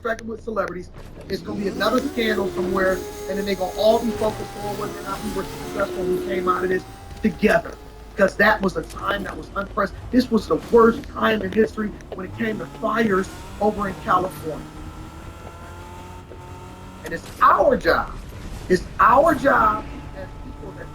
distracted with celebrities. It's going to be another scandal somewhere, and then they're going to all be focused on whether or not we were successful and we came out of this together. Because that was a time that was unprecedented. This was the worst time in history when it came to fires over in California. And it's our job. It's our job as people that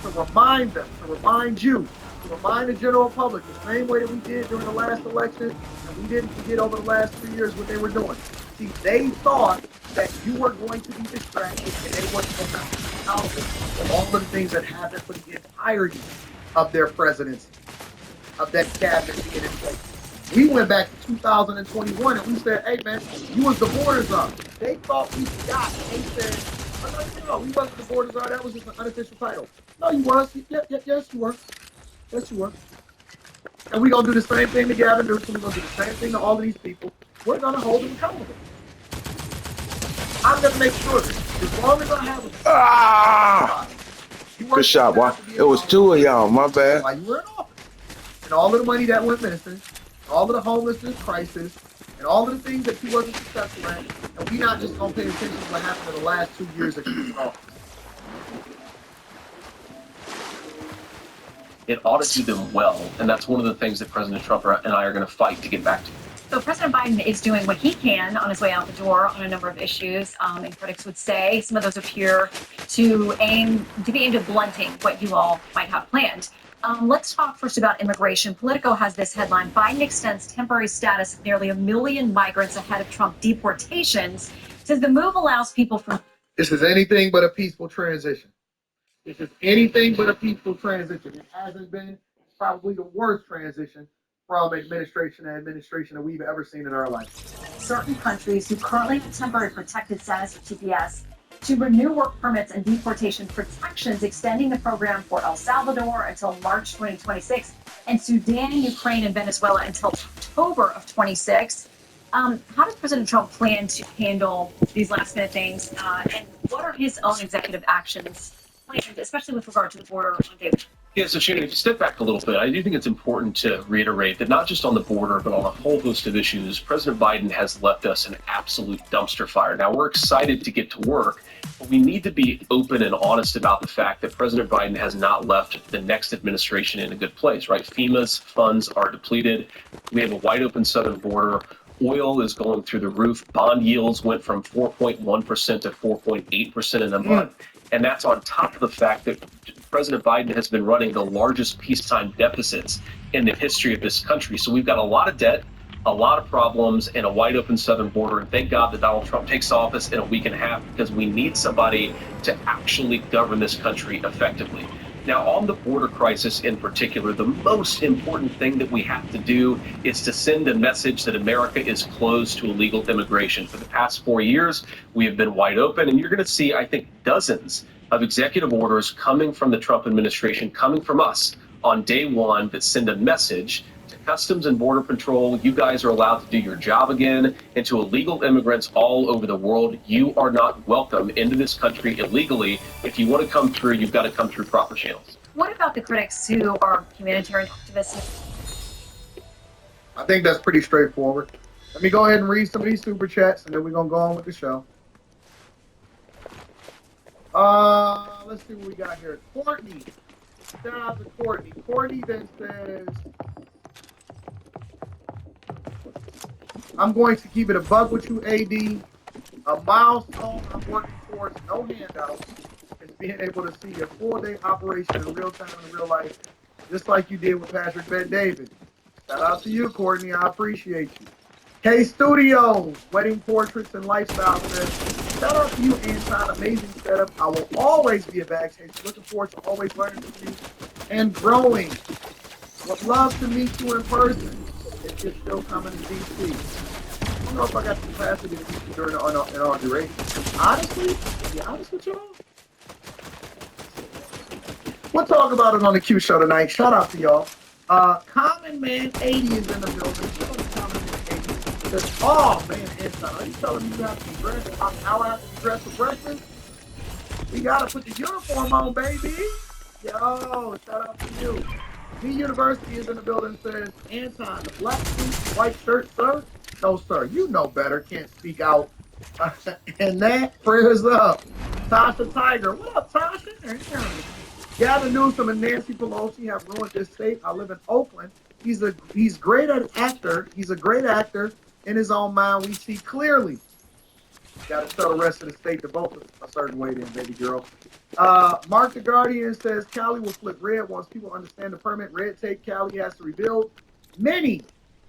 to remind them, to remind you, to remind the general public the same way that we did during the last election, and we didn't forget over the last 3 years what they were doing. See, they thought that you were going to be distracted and they weren't going to be accountable for all of the things that happened for the entirety of their presidency, of that cabinet being in place. We went back to 2021 and we said, hey man, you was the border czar. They thought we got it. They said, no, we wasn't the border czar. That was just an unofficial title. No, you was. Yes, you were. Yes, you were. And we're going to do the same thing to Gavin Newsom. We're going to do the same thing to all of these people. We're going to hold them accountable. I'm going to make sure that as long as I have good shot, boy. It was two of y'all, my bad. While you were in office. And all of the money that went missing, all of the homelessness crisis, and all of the things that you wasn't successful at, and we not just going to pay attention to what happened in the last 2 years that you was in office. It ought to do them well, and that's one of the things that President Trump and I are going to fight to get back to. So President Biden is doing what he can on his way out the door on a number of issues, and critics would say some of those appear to be aimed at blunting what you all might have planned. Let's talk first about immigration. Politico has this headline: Biden extends temporary status of nearly 1 million migrants ahead of Trump deportations. Says the move allows people from. This is anything but a peaceful transition. This is anything but a peaceful transition. It hasn't been. It's probably the worst transition from administration to administration that we've ever seen in our life. Certain countries who currently have temporary protected status of TPS to renew work permits and deportation protections, extending the program for El Salvador until March 2026, and Sudan, Ukraine, and Venezuela until October of 26. How does President Trump plan to handle these last-minute things, and what are his own executive actions planned, especially with regard to the border on day one? Yeah, so Shannon, if you step back a little bit, I do think it's important to reiterate that not just on the border, but on a whole host of issues, President Biden has left us an absolute dumpster fire. Now, we're excited to get to work, but we need to be open and honest about the fact that President Biden has not left the next administration in a good place, right? FEMA's funds are depleted. We have a wide open southern border. Oil is going through the roof. Bond yields went from 4.1% to 4.8% in a month. And that's on top of the fact that President Biden has been running the largest peacetime deficits in the history of this country. So we've got a lot of debt, a lot of problems, and a wide open southern border. And thank God that Donald Trump takes office in a week and a half, because we need somebody to actually govern this country effectively. Now, on the border crisis in particular, the most important thing that we have to do is to send a message that America is closed to illegal immigration. For the past 4 years, we have been wide open, and you're going to see, I think, dozens of executive orders coming from the Trump administration, coming from us on day one, that send a message to Customs and Border Patrol: you guys are allowed to do your job again. And to illegal immigrants all over the world: you are not welcome into this country illegally. If you want to come through, you've got to come through proper channels. What about the critics who are humanitarian activists? I think that's pretty straightforward. Let me go ahead and read some of these super chats, and then we're going to go on with the show. Let's see what we got here. Courtney. Shout out to Courtney. Courtney then says, I'm going to keep it a bug with you, AD. A milestone I'm working towards, no handouts, is being able to see a full-day operation in real time, in real life, just like you did with Patrick Bet-David. Shout out to you, Courtney. I appreciate you. K Studios, Wedding Portraits and Lifestyle says, shout out to you, Anton. Amazing setup. I will always be a backstage. Looking forward to always learning from you and growing. Would love to meet you in person if you're still coming to DC. I don't know if I got the capacity to meet you during the inauguration. Honestly, to be honest with y'all, we'll talk about it on the Q show tonight. Shout out to y'all. Common Man 80 is in the building. Shout out to Common Man 80. Says, oh man, Anton, are you telling me you have to be dressed about an hour after you dress for breakfast? We gotta put the uniform on, baby. Yo, shout out to you. B University is in the building. Says, Anton, the black suit, white shirt, sir. No, sir. You know better. Can't speak out. And that prayers up. Tasha Tiger. What up, Tasha? Gavin Newsom and Nancy Pelosi have ruined this state. I live in Oakland. He's great at actor. He's a great actor in his own mind. We see clearly. Got to tell the rest of the state to vote a certain way, then, baby girl. Mark the Guardian says Cali will flip red once people understand the permit red tape Cali has to rebuild. Many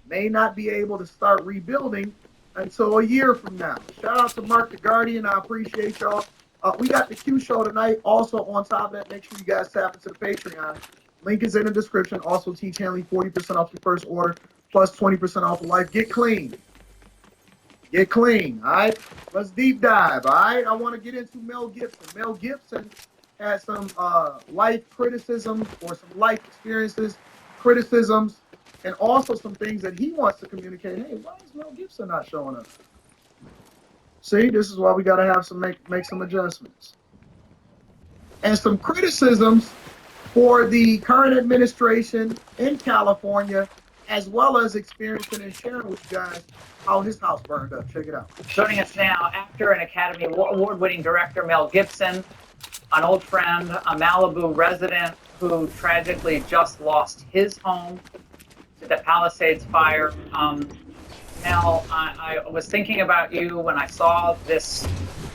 may not be able to start rebuilding until a year from now. Shout out to Mark the Guardian. I appreciate y'all. We got the Q show tonight. Also, on top of that, make sure you guys tap into the Patreon. Link is in the description. Also, teach handling 40% off your first order, plus 20% off of life. Get clean. Get clean. All right. Let's deep dive. All right. I want to get into Mel Gibson. Mel Gibson had some life criticism or some life experiences, criticisms, and also some things that he wants to communicate. Hey, why is Mel Gibson not showing up? See, this is why we got to have some make some adjustments. And some criticisms for the current administration in California, as well as experiencing and sharing with you guys how his house burned up. Check it out. Joining us now, actor and Academy Award-winning director Mel Gibson, an old friend, a Malibu resident who tragically just lost his home to the Palisades fire. Mel, I was thinking about you when I saw this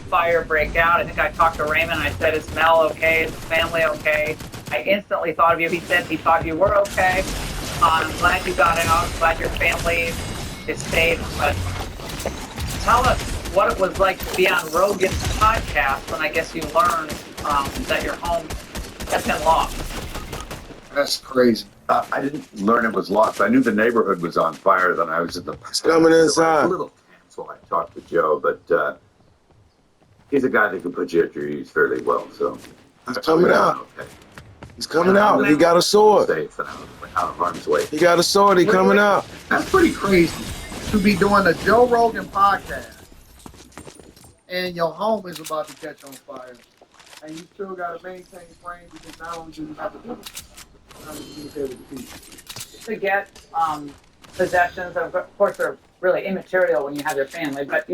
fire break out. I think I talked to Raymond. I said, "Is Mel okay? Is his family okay?" I instantly thought of you. He said he thought you were okay. I'm glad you got out. I'm glad your family is safe. But tell us what it was like to be on Rogan's podcast when I guess you learned that your home has been lost. That's crazy. I didn't learn it was lost. I knew the neighborhood was on fire. Then I was at the. It's coming inside. A little tense while I talked to Joe, but he's a guy that can put you at your ease fairly well. So He's coming out. Okay. He's coming out. He got a sword. Safe and out of harm's way. He got a sword. He coming out. That's pretty crazy to be doing a Joe Rogan podcast and your home is about to catch on fire, and you still got to maintain frame because not only do you have to do it, you have to communicate with the people. To get possessions, of course, they're really immaterial when you have your family. But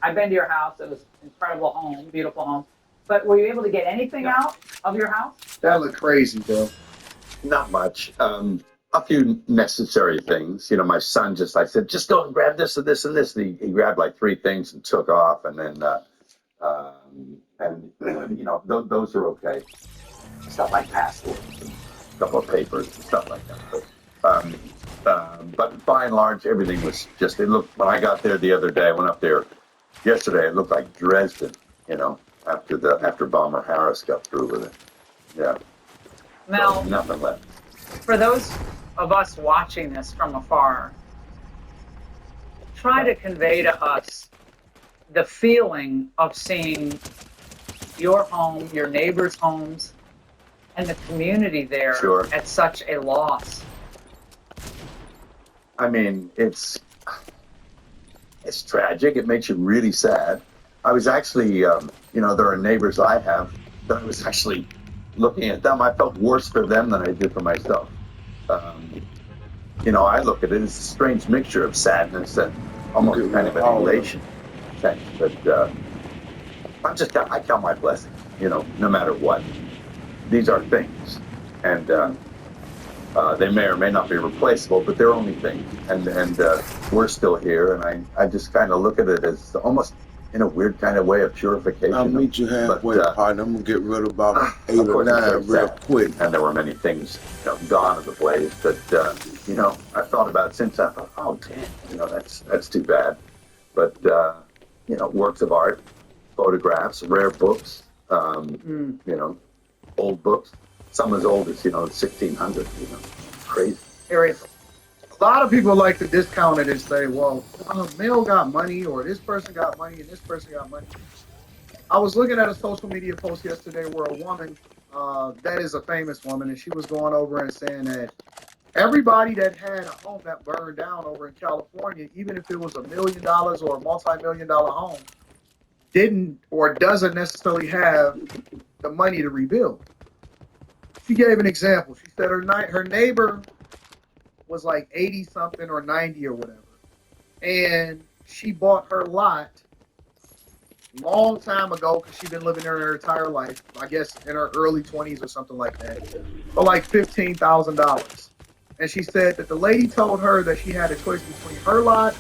I've been to your house. It was an incredible home, beautiful home. But were you able to get anything out of your house? That looked crazy, bro. Not much. A few necessary things. You know, my son I said, just go and grab this and this and this. And he grabbed like 3 things and took off. And then, you know, those are okay. Stuff like passports, a couple of papers and stuff like that. But by and large, everything was just, it looked, when I got there the other day, I went up there yesterday, it looked like Dresden, you know, after Bomber Harris got through with it. Yeah. Mel, So nothing left. for those of us watching this from afar, try to convey to us the feeling of seeing your home, your neighbors' homes, and the community there Sure. at such a loss. I mean, it's tragic. It makes you really sad. I was actually, you know, there are neighbors I have that I was actually looking at them. I felt worse for them than I did for myself. You know, I look at it as a strange mixture of sadness and almost kind of an elation. But I count my blessings, you know, no matter what. These are things. And they may or may not be replaceable, but they're only things. And we're still here. And I just kind of look at it as almost in a weird kind of way of purification. I'll meet you halfway, partner. I'm gonna get rid of about 8 or 9 real quick. And there were many things, you know, gone of the blaze that, you know, I've thought about since. I thought, oh, damn, you know, that's too bad. But, you know, works of art, photographs, rare books, you know, old books. Some as old as, you know, 1600, you know, crazy. Seriously. A lot of people like to discount it and say, well, Mel got money, or this person got money, and this person got money. I was looking at a social media post yesterday where a woman, that is a famous woman, and she was going over and saying that everybody that had a home that burned down over in California, even if it was $1 million or a multi-million-dollar home, didn't or doesn't necessarily have the money to rebuild. She gave an example. She said her neighbor was like 80 something or 90 or whatever. and she bought her lot long time ago because she'd been living there her entire life. I guess in her early 20s or something like that, for like $15,000. And she said that the lady told her that she had a choice between her lot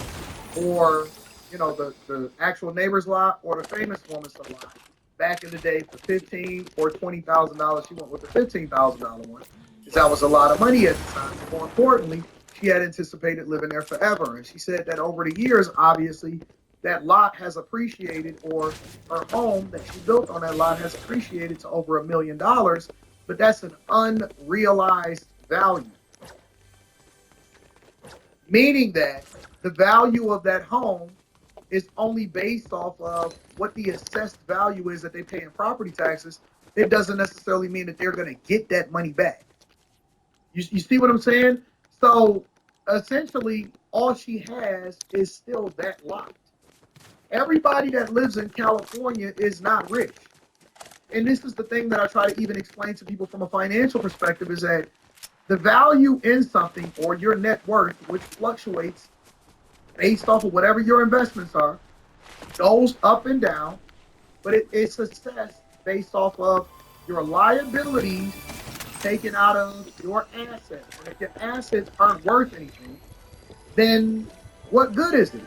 or, the actual neighbor's lot or the famous woman's lot. Back in the day, for $15,000 or $20,000, she went with the $15,000 one because that was a lot of money at the time. And more importantly, she had anticipated living there forever. And she said that over the years, obviously, that lot has appreciated, or her home that she built on that lot has appreciated to over $1 million. But that's an unrealized value, meaning that the value of that home is only based off of what the assessed value is that they pay in property taxes. It doesn't necessarily mean that they're going to get that money back. You see what I'm saying? So essentially, all she has is still that lot. Everybody that lives in California is not rich. And this is the thing that I try to even explain to people from a financial perspective, is that the value in something, or your net worth, which fluctuates based off of whatever your investments are, goes up and down, but it's assessed based off of your liabilities taken out of your assets. And if your assets aren't worth anything, then what good is it?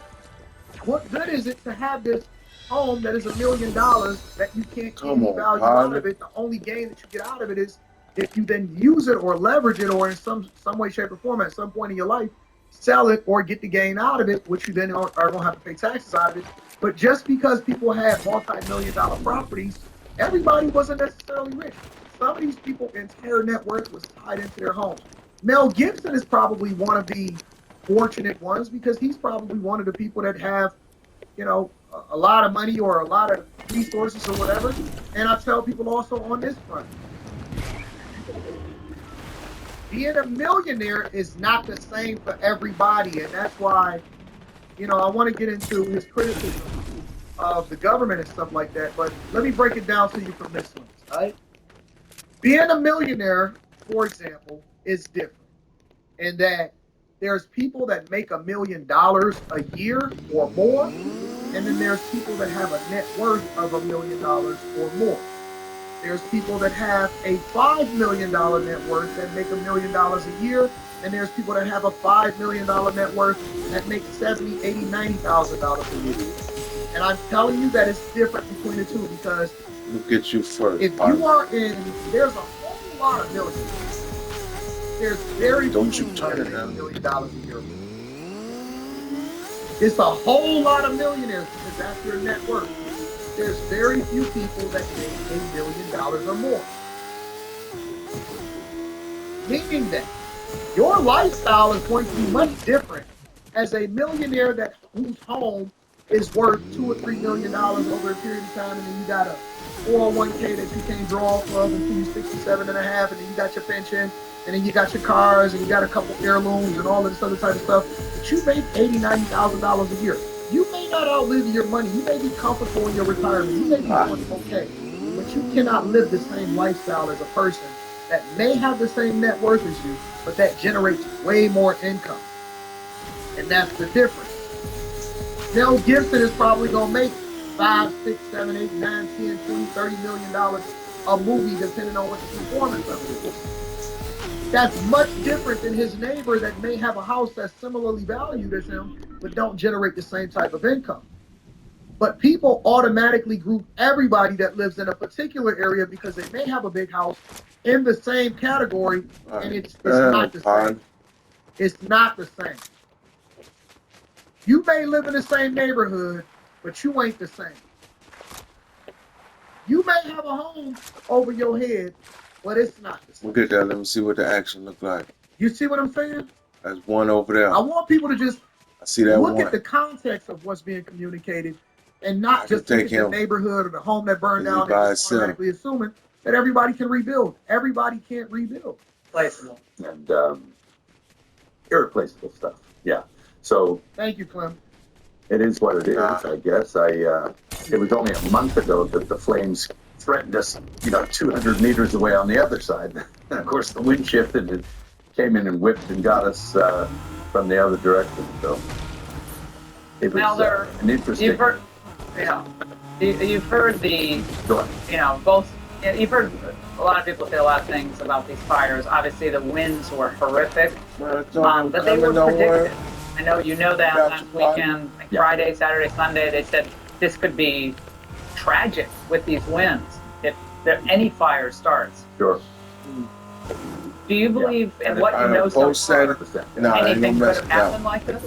What good is it to have this home that is $1 million that you can't get Come any on, value out of partner. it? The only gain that you get out of it is if you then use it or leverage it, or in some way, shape, or form at some point in your life, sell it or get the gain out of it, which you then are going to have to pay taxes out of it. But just because people had multi-million-dollar properties, everybody wasn't necessarily rich. Some of these people, entire net worth was tied into their homes. Mel Gibson is probably one of the fortunate ones because he's probably one of the people that have, a lot of money or a lot of resources or whatever. And I tell people also on this front, being a millionaire is not the same for everybody. And that's why, I want to get into his criticism of the government and stuff like that. But let me break it down to you from this lens, all right? Being a millionaire, for example, is different in that there's people that make $1 million a year or more, and then there's people that have a net worth of $1 million or more. There's people that have a $5 million net worth that make $1 million a year, and there's people that have a $5 million net worth that make $70, $80, $90,000 a year. And I'm telling you that it's different between the two, because Look at you first, if partner. you are in, there's a whole lot of millionaires. There's very few Don't you people turn that it make down. $1 million a year. It's a whole lot of millionaires because that's your net worth. There's very few people that make $1 million or more. Meaning that your lifestyle is going to be much different as a millionaire whose home is worth $2 or $3 million over a period of time, and then you got a 401k that you can't draw off of until you're 67 and a half, and then you got your pension, and then you got your cars, and you got a couple heirlooms and all of this other type of stuff. But you make $80,000, $90,000 a year. You may not outlive your money. You may be comfortable in your retirement. You may be doing okay, but you cannot live the same lifestyle as a person that may have the same net worth as you, but that generates way more income. And that's the difference. Mel Gibson is probably gonna make 5, 6, 7, 8, 9, 10, 20, $30 million a movie, depending on what the performance of it is. That's much different than his neighbor that may have a house that's similarly valued as him, but don't generate the same type of income. But people automatically group everybody that lives in a particular area because they may have a big house in the same category, and it's not the same. It's not the same. You may live in the same neighborhood, but you ain't the same. You may have a home over your head, but it's not the same. Look at that. Let me see what the action look like. You see what I'm saying? That's one over there. I want people to just I see that look one. at the context of what's being communicated, and not I just can look at take the him neighborhood or the home that burned because he down by and just himself. automatically assuming that everybody can rebuild. Everybody can't rebuild. Placeable. And irreplaceable stuff. Yeah. So Thank you, Clem. it is what it is, I guess. It was only a month ago that the flames threatened us, 200 meters away on the other side. And of course, the wind shifted and came in and whipped and got us from the other direction. So it Now, was there, an interesting. you've heard, yeah, you've heard the, Go on. you've heard a lot of people say a lot of things about these fires. Obviously, the winds were horrific, but they were predicted. I know you know that last weekend, like Friday, Saturday, Sunday, they said this could be tragic with these winds if any fire starts. Sure. Do you believe in what you know so far? Anything could have happened like this?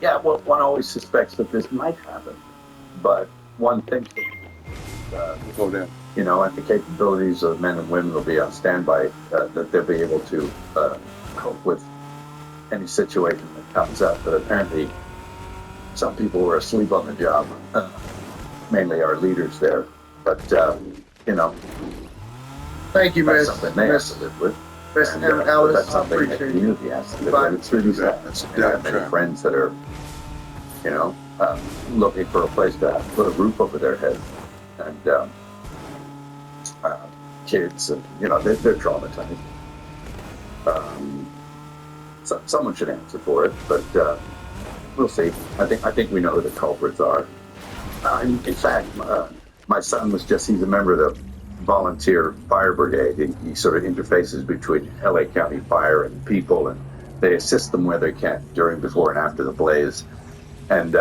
Yeah, well, one always suspects that this might happen, but one thinks Go down. you know, and the capabilities of men and women will be on standby, that they'll be able to cope with any situation that comes up. But apparently, some people were asleep on the job, mainly our leaders there. But, you know, Thank you, that's Miss. something they have to live with. Miss And, M. Ellis, that's I something the appreciate you. community has to live with. It's really sad. That's a And I have death many trap. friends that are, you know, looking for a place to put a roof over their heads. And kids, and, you know, they're traumatized. So someone should answer for it, but we'll see. I think we know who the culprits are. In fact, my son he's a member of the volunteer fire brigade. He sort of interfaces between LA County Fire and people, and they assist them where they can during, before, and after the blaze. And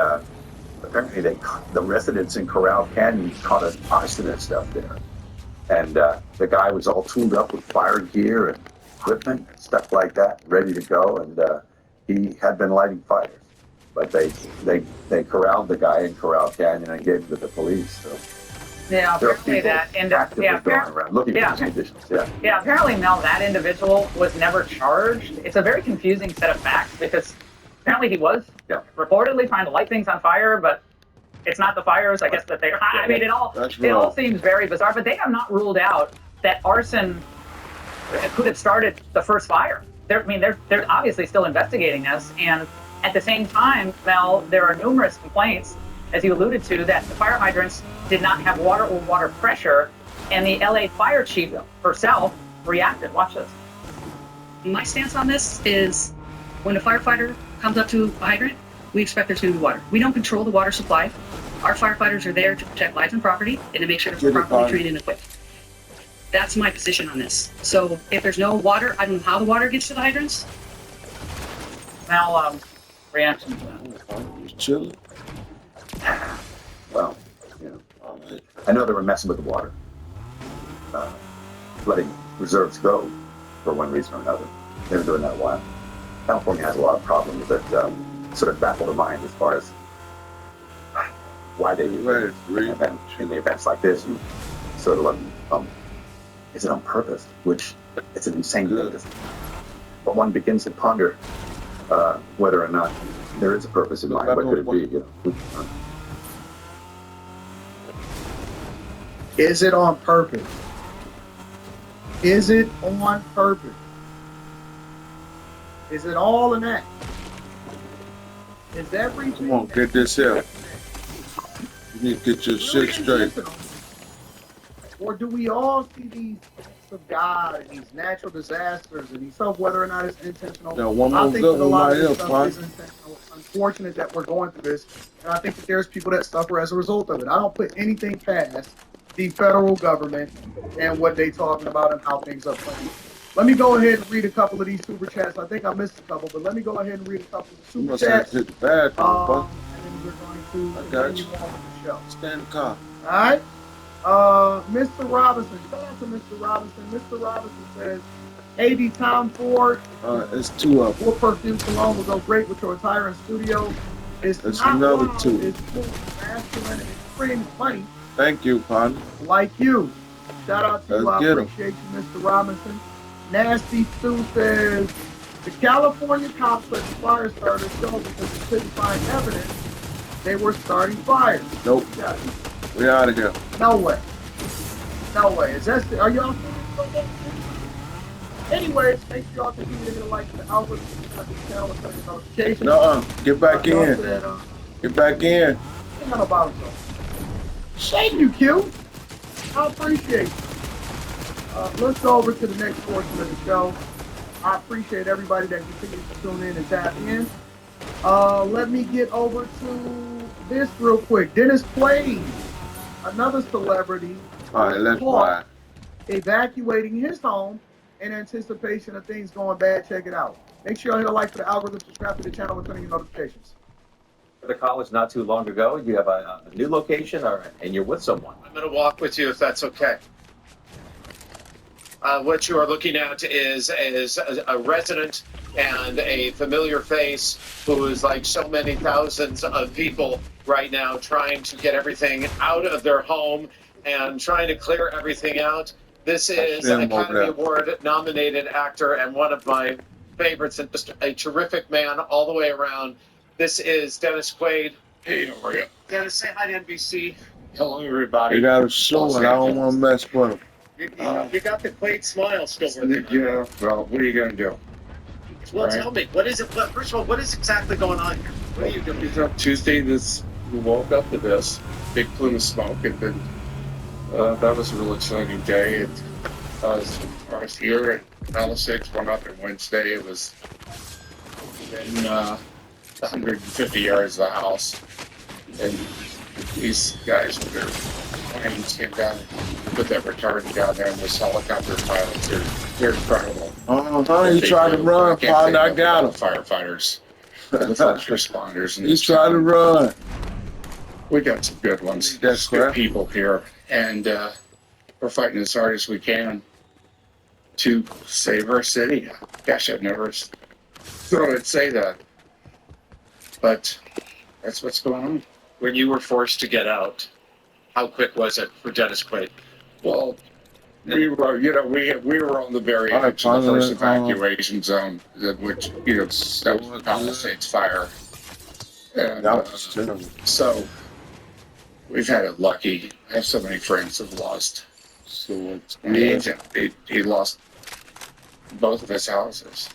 apparently, the residents in Corral Canyon caught an arsonist up there, and the guy was all tooled up with fire gear and equipment, stuff like that, ready to go, and he had been lighting fires. But they corralled the guy in Corral Canyon and gave him to the police. So Yeah, there are apparently people actively going around looking for these conditions. Yeah, apparently, Mel, that individual was never charged. It's a very confusing set of facts because apparently he was reportedly trying to light things on fire, but it's not the fires, I guess, that they. I mean, it all seems very bizarre. But they have not ruled out that arson could have started the first fire. They're obviously still investigating this, and at the same time, Mel, there are numerous complaints, as you alluded to, that the fire hydrants did not have water or water pressure, and the LA fire chief herself reacted. Watch this. My stance on this is when a firefighter comes up to a hydrant, we expect there to be water. We don't control the water supply. Our firefighters are there to protect lives and property and to make sure they're properly trained and equipped. That's my position on this. So if there's no water, I don't know how the water gets to the hydrants. Mel, reaction to that. Just chilling. Well, you know, I know they were messing with the water, letting reserves go for one reason or another. They were doing that a while. California has a lot of problems that sort of baffle the mind as far as why they do it. In the events like this, you sort of is it on purpose? Which it's an insane thing. But one begins to ponder whether or not there is a purpose in mind. What could it be? You know? Is it on purpose? Is it on purpose? Is it all an act? Is everything? Come on, get this here. You need to get your shit straight. Or do we all see these acts of God and these natural disasters and these stuff, whether or not it's intentional? Now, one I more think good that a lot one of right this here, stuff is intentional. It's unfortunate that we're going through this, and I think that there's people that suffer as a result of it. I don't put anything past the federal government and what they talking about and how things are playing. Let me go ahead and read a couple of these super chats. I think I missed a couple, but let me go ahead and read a couple of the You super must have chats. hit the bathroom, And then we're going to I got continue you. on with the show. Stay in the car. All right. Mr. Robinson. Shout out to Mr. Robinson. Mr. Robinson says, AD Tom Ford. It's two of them. More perfume cologne will go great with your attire and studio. It's That's not another wild, two. It's cool, masculine, and extremely funny, Thank you, partner. like you. Shout out to you. Let's I get 'em. appreciate you, Mr. Robinson. Nasty Stu says, the California cops let the fire starters go because they couldn't find evidence they were starting fires. Nope. Yeah, We out of here. no way. No way. Is that, are y'all serious? Anyways, make sure y'all continue to hit a like to the algorithm, subscribe to the channel, and turn your notifications. Nuh-uh. Get back Y'all in. said, Get back in. ain't nothing about it, though. Thank you, Q. I appreciate it. Let's go over to the next portion of the show. I appreciate everybody that continues to tune in and tap in. Let me get over to this real quick. Dennis Quaid, another celebrity, All right, let's ride. evacuating his home in anticipation of things going bad. Check it out. Make sure you hit a like for the algorithm, subscribe to the channel, and turn on your notifications. The college not too long ago. You have a new location, and you're with someone. I'm going to walk with you if that's okay. What you are looking at is a resident and a familiar face who is like so many thousands of people right now trying to get everything out of their home and trying to clear everything out. This is an Academy Award nominated actor and one of my favorites, and just a terrific man all the way around. This is Dennis Quaid. Hey, how are you? Dennis, say hi to NBC. Hello, everybody. You got a show, and I don't want to mess with him. You got the Quaid smile still working. Yeah, well, what are you going to do? Well, tell me, what is it? First of all, what is exactly going on here? What are you doing? Tuesday, we woke up to this big plume of smoke, and then that was a real exciting day. And as far as here at Palisades, went up on Wednesday. It was in 150 yards of the house, and these guys with their planes came down, put that retardant down there, and this helicopter pilots they're incredible. He tried to run, finally I got him. Firefighters, the first responders, and he tried to run. We got some good ones. There's good people here, and we're fighting as hard as we can to save our city. Gosh, I'd never thought I'd say that, but that's what's going on. When you were forced to get out, how quick was it for Dennis Quaid? Well, we were, we were on the very edge of the first evacuation zone, which, that was Palisades Fire. And so we've had it lucky. I have so many friends who've lost. So he lost both of his houses.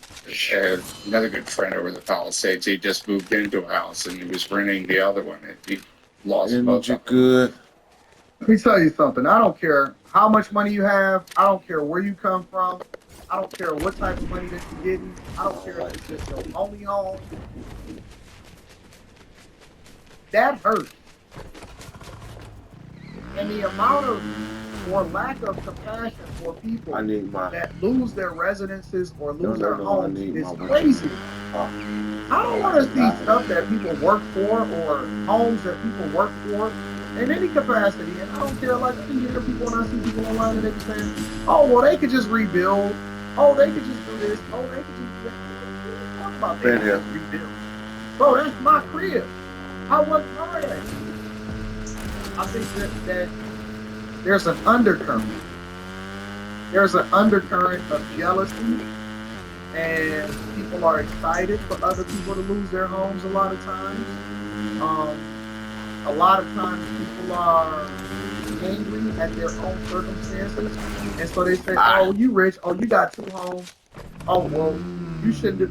And another good friend over the Palisades, he just moved into a house and he was renting the other one. And he lost both of them. Good. Let me tell you something. I don't care how much money you have. I don't care where you come from. I don't care what type of money that you're getting. I don't care if it's just your only home. That hurts. And the amount of, or lack of compassion for people that lose their residences or lose their homes is crazy. I don't want to see stuff that people work for or homes that people work for in any capacity. And I don't care, like, I hear people when I see people online and they be saying, oh, well, they could just rebuild. Oh, they could just do this. Oh, they could just do that. Talk about they could just rebuild. Bro, that's my crib. I worked hard at it. I think that there's an undercurrent. There's an undercurrent of jealousy, and people are excited for other people to lose their homes a lot of times. A lot of times people are angry at their own circumstances, and so they say, oh, you rich, oh, you got 2 homes, oh, well, you shouldn't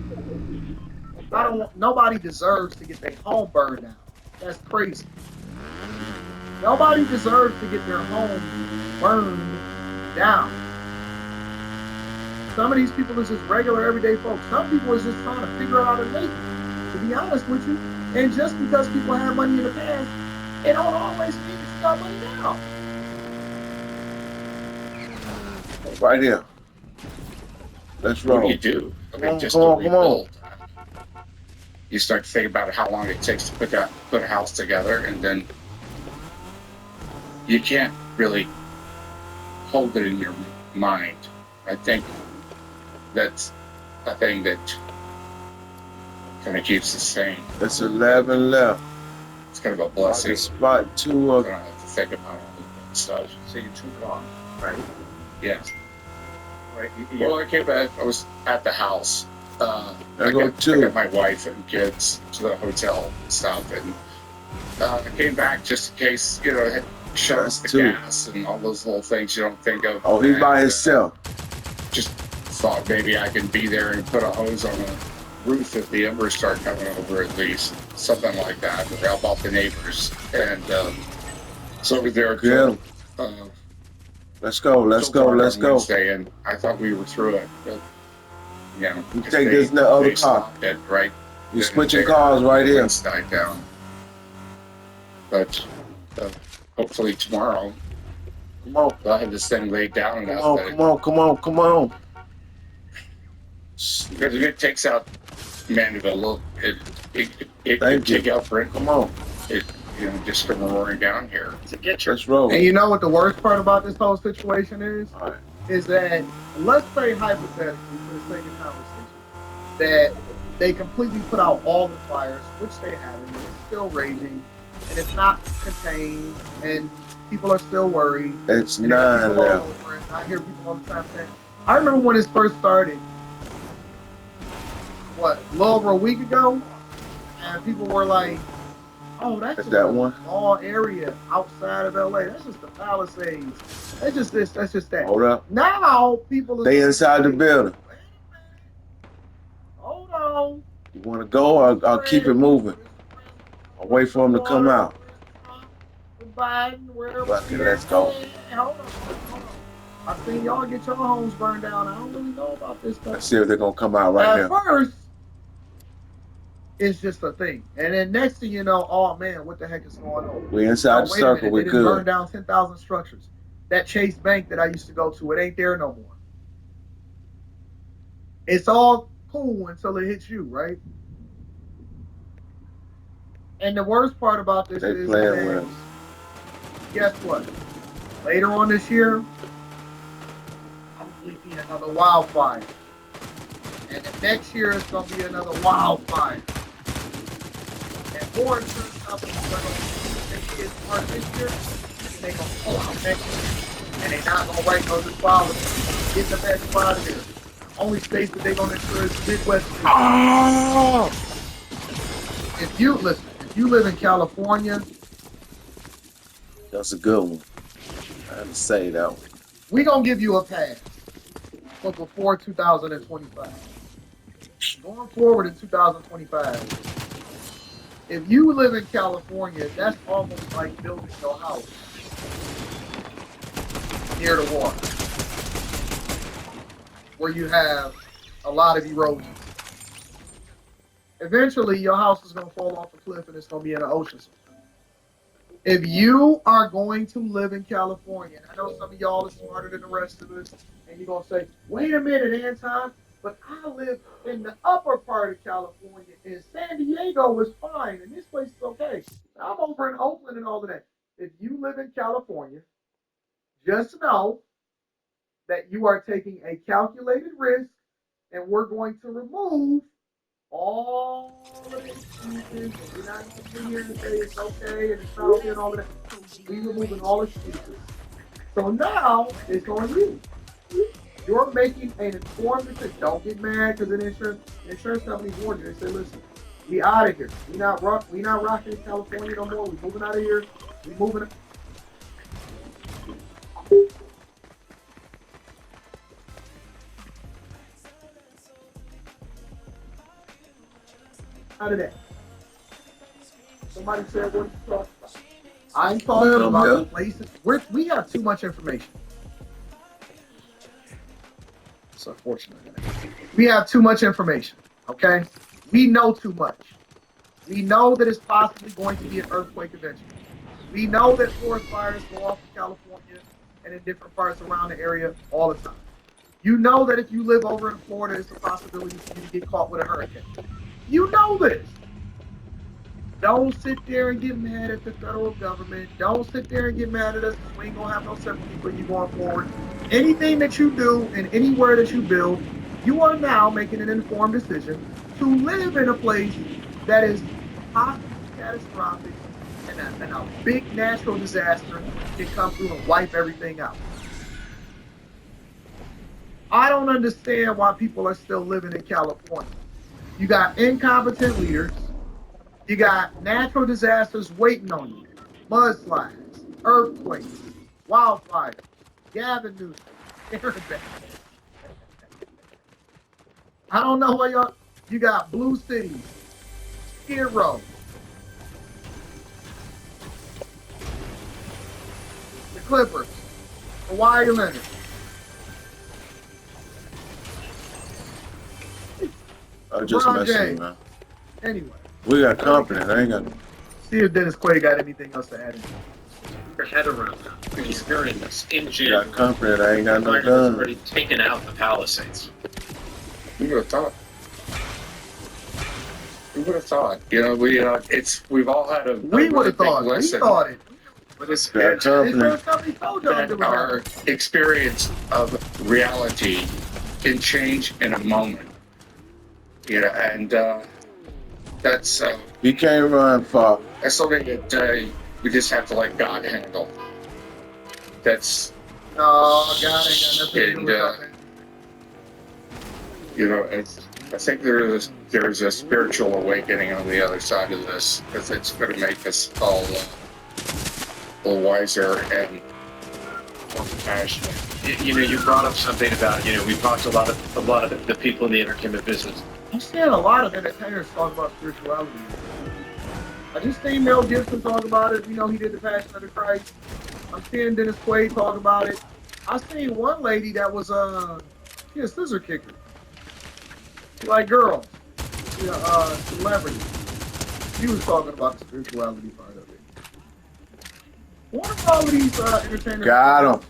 nobody deserves to get their home burned down. That's crazy. Nobody deserves to get their home burned down. Some of these people is just regular everyday folks. Some people is just trying to figure out how to make it, to be honest with you. And just because people have money in the past, it don't always mean that you got money now. Right here. Let's roll. What do you do? I mean, just come on. You start to think about how long it takes to put a house together, and then you can't really hold it in your mind. I think that's a thing that kind of keeps us sane. There's 11 left. It's kind of a blessing. Spot 2 I don't have to think about all that stuff. So you took off, right? Yeah. Right. Well, I came back. I was at the house. I got my wife and kids to the hotel and stuff, and I came back just in case, it had shut off the gas and all those little things you don't think of. Oh, he's by himself. Just thought maybe I can be there and put a hose on the roof if the embers start coming over, at least something like that, or help out the neighbors. And so over there. Yeah. Let's go. Wednesday, and I thought we were through it. But You know, You 'cause take they- this in the other they car. stopped it right. You're then and switching there. cars right The here. winds died down. But hopefully tomorrow Come on. they'll have this thing laid down Come enough on, that come on, come on, come on. because if it takes out Mandeville, it Thank could you. take out Brent. Come on. It just come roaring down here. To get your Let's roll. And you know what the worst part about this whole situation is? All right. Is that, let's say hypothetically, for the sake of conversation, that they completely put out all the fires, which they haven't, and it's still raging, and it's not contained, and people are still worried. It's And there are 9 people all left. over it. I hear people all the time saying, I remember when this first started, what, a little over a week ago, and people were like, oh, that's just that a one? small area outside of LA. That's just the Palisades. That's just this, that's just that. Hold up. Now people are They inside the saying, building. wait a minute, hold on. You want to go or I'll keep it moving? I'll wait for them to come out. Biden, wherever. Okay, let's go. Hey, hold on. I seen y'all get your homes burned down. I don't really know about this stuff. Let's see if they're going to come out right At now. first, it's just a thing. And then next thing you know, oh man, what the heck is going on? We inside the wait a circle. minute, We they done burned good. down 10,000 structures. That Chase Bank that I used to go to, it ain't there no more. It's all cool until it hits you, right? And the worst part about this They is playing that, with us. guess what? Later on this year, I'm leaking another wildfire. And the next year it's gonna be another wildfire. And more insurance companies are gonna make it work this year, and they gonna pull out next year. And they're not gonna write no good policy. Get the best out of here. Only states that they're gonna insure is the Midwest. If you listen, if you live in California, That's a good one. I had to say that one. we gonna give you a pass for before 2025. Going forward in 2025, if you live in California, that's almost like building your house near the water, where you have a lot of erosion. Eventually, your house is gonna fall off a cliff and it's gonna be in the ocean. If you are going to live in California, and I know some of y'all are smarter than the rest of us, and you're going to say, wait a minute, Anton, but I live in the upper part of California, and San Diego was fine, and this place is okay. I'm over in Oakland and all of that. If you live in California, just know that you are taking a calculated risk, and we're going to remove all of the excuses, and we're not going to sit here and say it's okay and it's not okay and all of that. We're removing all excuses. So now it's on you. You're making an informed decision. Don't get mad because the insurance company warned you. They say, listen, we out of here. We not rocking in California no more. We moving out of here. We moving. Out of that. Somebody said, what are you talking about? I'm talking about the places where we have too much information. It's unfortunate. We have too much information, okay? We know too much. We know that it's possibly going to be an earthquake eventually. We know that forest fires go off in California and in different parts around the area all the time. You know that if you live over in Florida, it's a possibility for you to get caught with a hurricane. You know this. Don't sit there and get mad at the federal government. Don't sit there and get mad at us because we ain't going to have no sympathy for you going forward. Anything that you do and anywhere that you build, you are now making an informed decision to live in a place that is possibly catastrophic and a big natural disaster can come through and wipe everything out. I don't understand why people are still living in California. You got incompetent leaders. You got natural disasters waiting on you. Mudslides, earthquakes, wildfires, Gavin Newsom, Aaron Beck. I don't know where y'all, you got blue cities, Skid Row, the Clippers, Kawhi Leonard. I was just LeBron messing, James. man. Anyway, We got company. I ain't got. see if Dennis Quaid got anything else to add in. Your head around that. He's hearing this in We January. got company. I ain't got no Biden has gun. already taken out the Palisades. Who would have thought? Who would have thought? You know, we've all had a We really would have big thought. We lesson. thought it. But it's Got company. Insurance company told y'all it that was our happening. experience of reality can change in a moment. You know, and that's You can't run far. that's something that we just have to let God handle. That's No, God ain't got nothing to do and with nothing. you know, I think there's a spiritual awakening on the other side of this, because it's going to make us all a little wiser and more compassionate. You know, you brought up something about, you know, we talked a lot of the people in the entertainment business. I'm seeing a lot of entertainers talk about spirituality. I just seen Mel Gibson talk about it. You know, he did the Passion of the Christ. I'm seeing Dennis Quaid talk about it. I seen one lady that was she a scissor kicker. She like girls. She a celebrity. She was talking about the spirituality part of it. One of all of these entertainers Got 'em.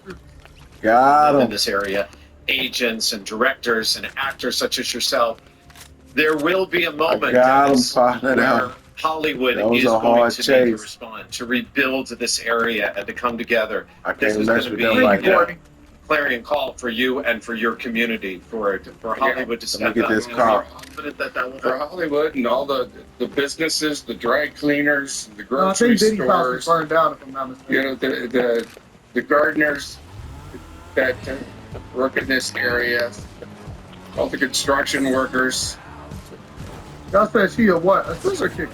Got in him. this area, agents and directors and actors such as yourself. There will be a moment, got 'em, Dennis, partner, where now. Hollywood That was is a going hard to need to chase. respond, to rebuild this area and to come together. I This can't is mess going to with be, them like you know, that. clarion call for you and for your community, for Hollywood to Let step me get up. this And car. we're confident that that will For happen. Hollywood and all the businesses, the dry cleaners, the I grocery think Diddy's house was stores, burned down, if I'm not mistaken. you know, the gardeners that work in this area, all the construction workers. Y'all said she a what? A scissor kicker.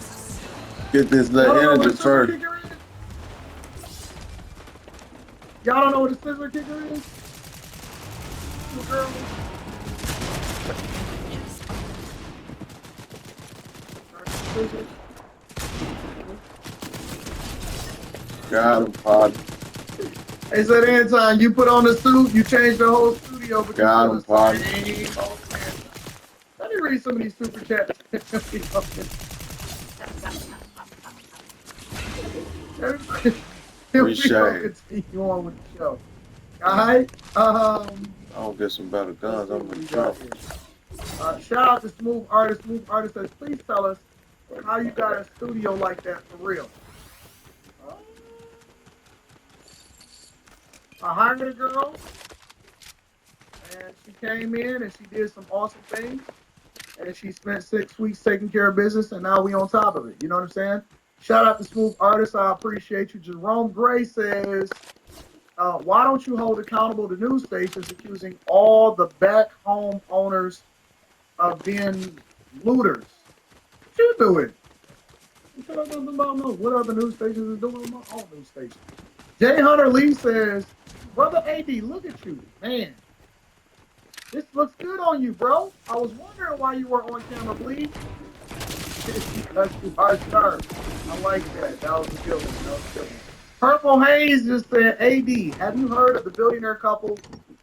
Get this Y'all don't know little what a energy scissor first. kicker is? Y'all don't know what a scissor kicker is? Little girl. Scissors. Got him, partner. They said anytime you put on the suit, you change the whole studio. But Got you 'em, still partner. the same old man. Let me read some of these super chats. Here we Appreciate go. it. Continue on with the show. All right. I'll get some better guns. I'm in We got trouble. here. Shout out to Smooth Artist. Smooth Artist says, please tell us how you got a studio like that for real. I hired a girl, and she came in and she did some awesome things, and she spent 6 weeks taking care of business, and now we on top of it. You know what I'm saying? Shout out to Smooth Artist. I appreciate you. Jerome Gray says, why don't you hold accountable the news stations accusing all the back home owners of being looters? What you doing? What other news stations are doing on my own news station? Jay Hunter Lee says, Brother AD, look at you. Man, this looks good on you, bro. I was wondering why you weren't on camera, please. It's because you are sharp. I like that. That was a good one. That was a good one. Purple Haze just said, AD, have you heard of the billionaire couple,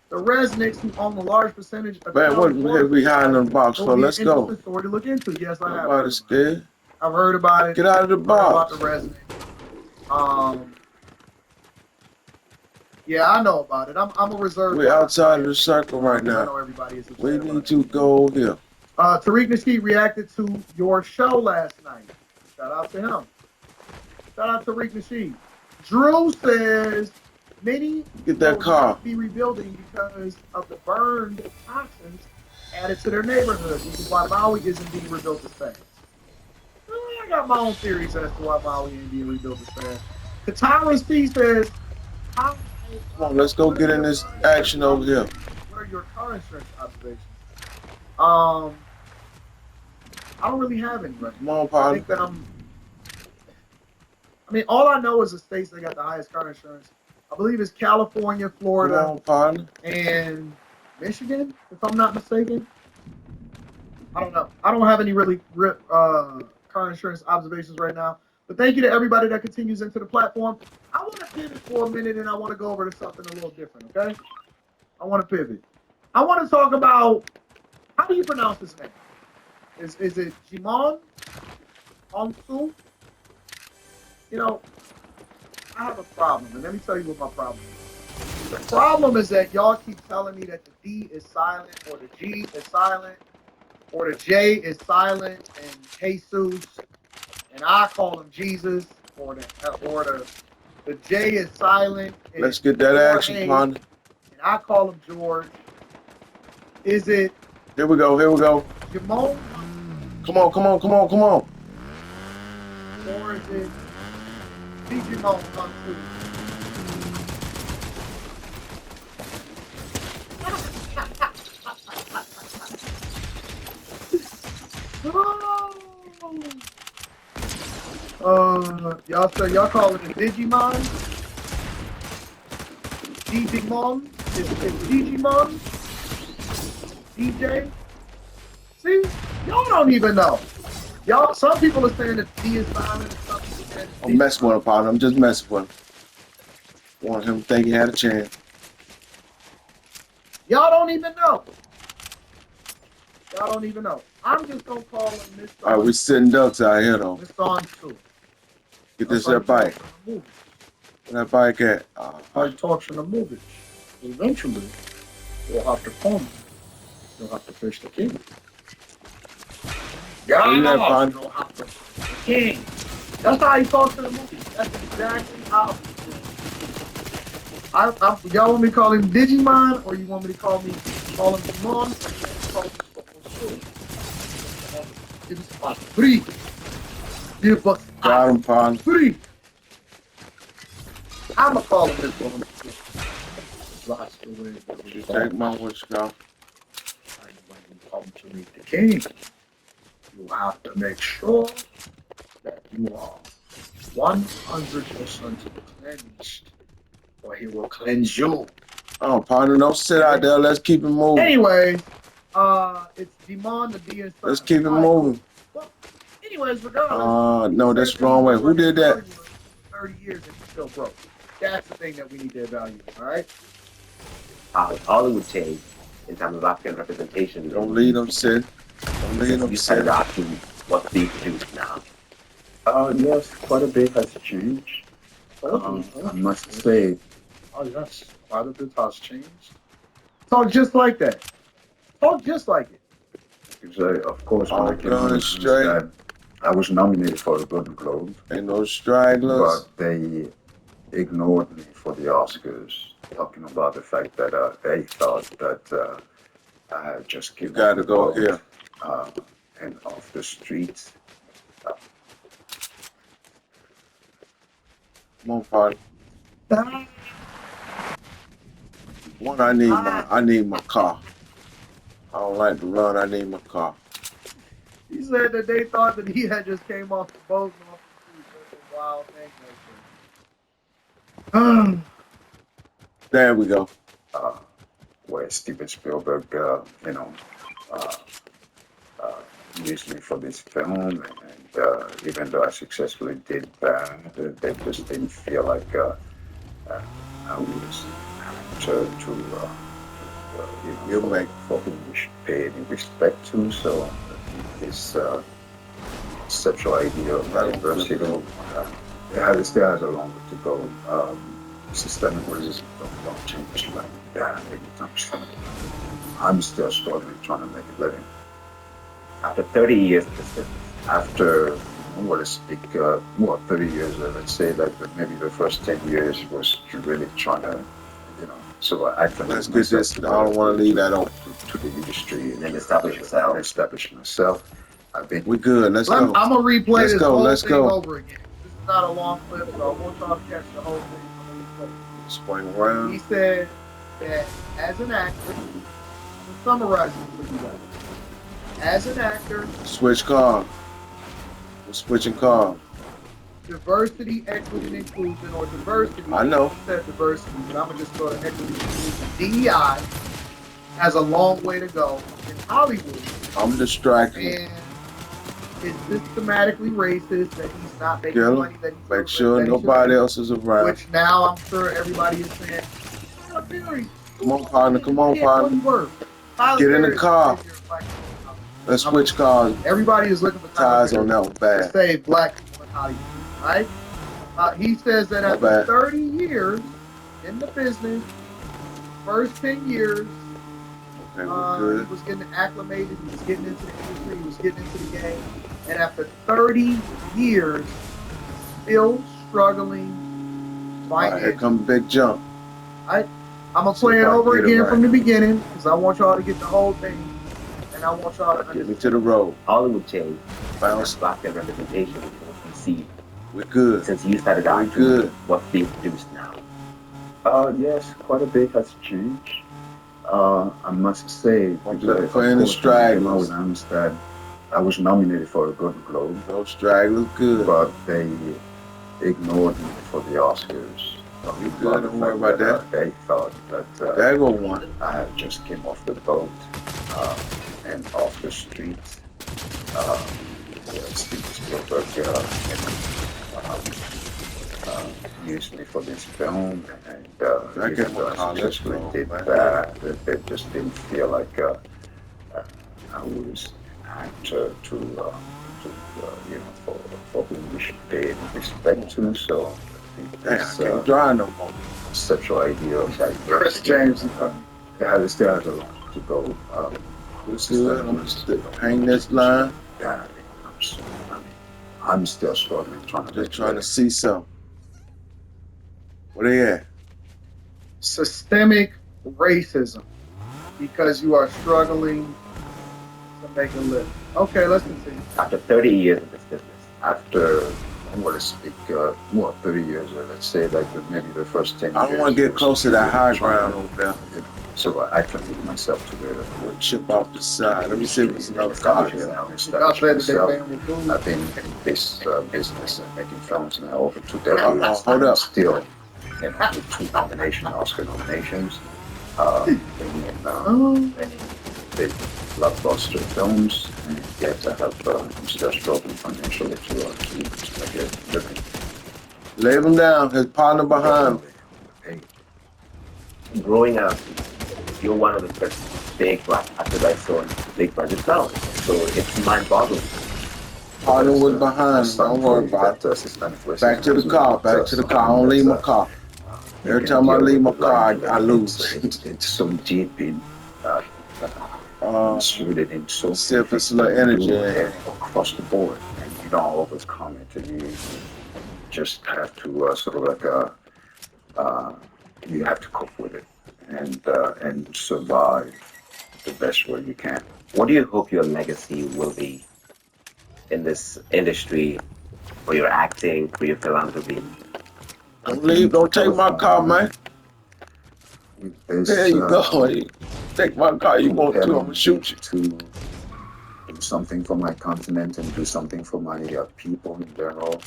the Resnicks, who own a large percentage of Man, what California? we hiding in the box for? Let's go. Interesting story to look into. Yes, I have. Nobody's scared. I've heard about it. Get out of the Heard about box. the Resnicks. Yeah, I know about it. I'm a reserve. We're outside of the circle right I know now. everybody is upset We about need it. to go here. Tariq Nasheed reacted to your show last night. Shout out to him. Shout out to Tariq Nasheed. Drew says many Get that will car. not be rebuilding because of the burned toxins added to their neighborhood, which is why Maui isn't being rebuilt as fast. I got my own theories as to why Maui ain't being rebuilt as fast. Katara C says, how, Come on, let's go get in this action over here. what are your car insurance observations? I don't really have any right Come now. on, I partner. think that I mean, all I know is the states that got the highest car insurance. I believe it's California, Come Florida, on, partner. and Michigan, if I'm not mistaken. I don't know. I don't have any really car insurance observations right now. But thank you to everybody that continues into the platform. I want to pivot for a minute and I want to go over to something a little different, okay? I want to pivot. I want to talk about, how do you pronounce his name? Is it Jimon Onsu? You know, I have a problem, and let me tell you what my problem is. The problem is that y'all keep telling me that the D is silent, or the G is silent, or the J is silent, and Jesus, and I call him Jesus, or the J is silent. And Let's get that action, partner. And I call him George. Is it? Here we go. Here we go. Jamon? Come on, come on, come on, come on. Or is it Digimon Onsu? Y'all call it a Digimon? Digimon? Is Digimon? DJ? See? Y'all don't even know. Y'all, some people are saying that D is silent, and some people saying it's I'm messing with him, partner. I'm just messing with him. Want him to think he had a chance. Y'all don't even know. Y'all don't even know. I'm just gonna call him Mr. All right, we sitting ducks out here though. Mr. Onsu. Get this that bike. Where that bike at? I talks in the movie. Eventually, you'll have to come. You'll have to fish the king. Yeah, Where you at, you'll partner? have to fish the king. That's how he talks in the movie. That's exactly how. Y'all want me to call him Digimon, or you want me to call him Digimon? Give us about three. Give us Got him, partner. three. I'ma call him this one. Take my wish, go. When you come to meet the king, you have to make sure that you are 100% cleansed, or he will cleanse you. Oh, partner, don't sit out there. Let's keep it moving. Anyway, it's Demon the D and Let's keep it moving. Well, anyways, regardless. No, that's the wrong way. Who did that? 30 years and he's still broke. That's the thing that we need to evaluate, all right? All it would take in terms of African representation. Don't lead them, Sid. Don't lead them, You Sid. started asking what's being produced now. Yes, quite a bit has changed. I must say. Oh, yes, quite a bit has changed. Talk just like that. Talk just like it. Because of course, when I came on straight. I was nominated for the Golden Globe. Ain't no stragglers. But they ignored me for the Oscars, talking about the fact that they thought that I had just given You gotta go here. And off the streets. Come on, partner. One, I need my car. I don't like to run. I need my car. He said that they thought that he had just came off the boat and off the street. That's a wild thing. There we go. Where Steven Spielberg, used me for this film, and even though I successfully did that, they just didn't feel like I was to make for whom we should pay any respect to. So this conceptual idea of diversity still has a long way to go. Systemic racism don't change like that anytime soon. I'm still struggling trying to make a living. After 30 years of this business. After, 30 years, let's say that maybe the first 10 years was really trying to, so I Let's get this. I don't want to leave that on. To the industry and then establish yourself. We good. Let's go. I'm gonna replay this whole Let's thing go. over again. This is not a long clip, so I want y'all to catch the whole thing. Swing around. He said that as an actor, I'm summarizing for you guys. As an actor, Switch car. We're switching car. diversity, equity, and inclusion, or diversity. I know. He said diversity, but I'm gonna just go to equity, inclusion. DEI has a long way to go in Hollywood. I'm distracted. And is systematically racist that he's not making money that he's make sure nobody else is around. Which now I'm sure everybody is saying, come on, partner. Come on, partner. Get in the car. Let's switch cars. Everybody is looking for Ties on that one to bad. save black people in Hollywood, right? He says that Not after bad. 30 years in the business, first 10 years, Okay, we're good. he was getting acclimated, he was getting into the industry, he was getting into the game, and after 30 years, still struggling All right, here financially. come a big jump. I'm gonna play it over again from the beginning because I want y'all to get the whole thing, and I want y'all to Get me understand. to the road. Hollywood change. Bounce. Black their representation in what we see. We're good. Since you started out, good. what's being produced now? Yes, quite a bit has changed. I must say, Playing the stragglers. I understand. I was nominated for a Golden Globe, No stragglers, good. but they ignored me for the Oscars. You good, don't worry about that. They thought that There go one. I just came off the boat and off the streets. Steven Spielberg used me for this film, and I get even more though I college, successfully bro, did man. that, they just didn't feel like I was an actor to you know, for whom we should pay respect to. So I think Damn, I this can't drive no more. conceptual idea of like Chris James. it still has a lot to go. What's good? I'm gonna hang this line. Yeah, I'm still struggling trying to Just trying to see something. Where they at? Systemic racism because you are struggling to make a living. Okay, let's continue. After 30 years of this business, after I'm going to speak 30 years, let's say like maybe the first 10 years. I don't want to get close to that high ground over there. So I try to get myself together. We'll chip off the side. Let me see if there's another car. car. I've been in this business and making films now over 2 decades. Hold up. Still, you know, with 2 Oscar nominations. Many big blockbuster films, and yet I have I'm still struggling financially to make a living. Lay him down. His partner behind him. growing up, you're one of the first big black actors I saw in big budget films. So it's mind-boggling. Partner was behind him. Don't worry about it. Back to the car. Back to the car. I don't leave my car. Every time I leave my car, I lose. It's so deep in rooted in so see if it's a little energy across the board, and you don't overcome it, and you just have to sort of like you have to cope with it and survive the best way you can. What do you hope your legacy will be in this industry, for your acting, for your philanthropy? Don't leave. Don't take my car, man. There you go. Take my car. You want to? I'm gonna shoot you. To do something for my continent and do something for my people in general,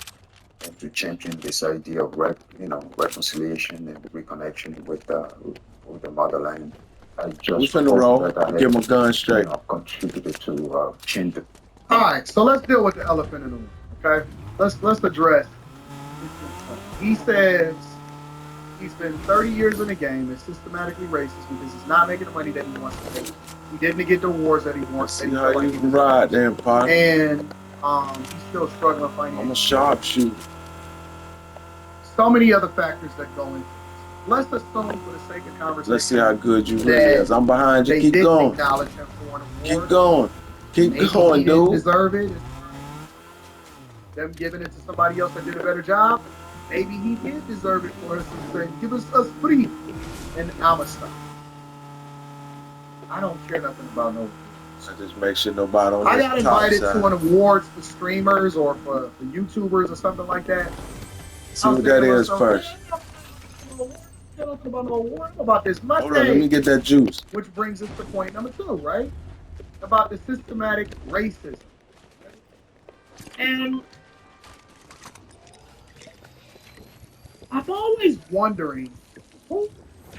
and to champion this idea of reconciliation and reconnection with the motherland. I just we finna roll. Give him a gun straight. Contributed to change it. All right, so let's deal with the elephant in the room. Okay, let's address. He says he's been 30 years in the game. It's systematically racist because he's not making the money that he wants to make. He didn't get the awards that he wants. See how you can ride there, partner. And he's still struggling financially. I'm a sharpshooter. So many other factors that go into this. Let's assume, for the sake of conversation, let's see how good you really is. I'm behind you. They Keep didn't going. acknowledge him for an award. Keep going. Keep Maybe going, he didn't dude. deserve it. Them giving it to somebody else that did a better job. Maybe he did deserve it for us to say, give us free. And I'ma stop. I don't care nothing about no. I just make sure nobody on I this got top invited side. to an awards for streamers or for YouTubers or something like that. See what that is first. I don't know about no award. I'm about this Monday. Hold on, let me get that juice. Which brings us to point number 2, right? About the systematic racism. And I'm always wondering who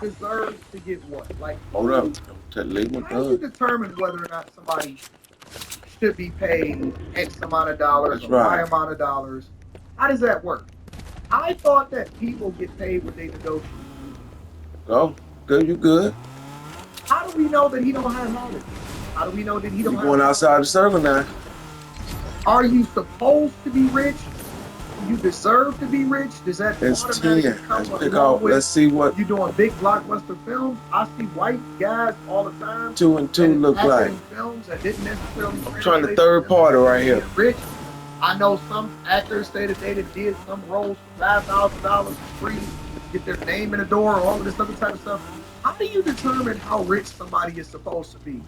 deserves to get what. Like, Hold up. Leave my how do you gun. determine whether or not somebody should be paid X amount of dollars That's or Y right. amount of dollars? How does that work? I thought that people get paid what they negotiate. Go. Good, you good. How do we know that he don't have knowledge? How do we know that he You don't going have? outside the circle now? Are you supposed to be rich? Do you deserve to be rich? Does that It's automatically 10. come Let's pick along off. with Let's see what you doing big blockbuster films? I see white guys all the time 2 and 2 that look acted like. in films that didn't necessarily. I'm trying to third party right here. Rich. I know some actors say that they did some roles for $5,000 for free, get their name in the door, all of this other type of stuff. How do you determine how rich somebody is supposed to be?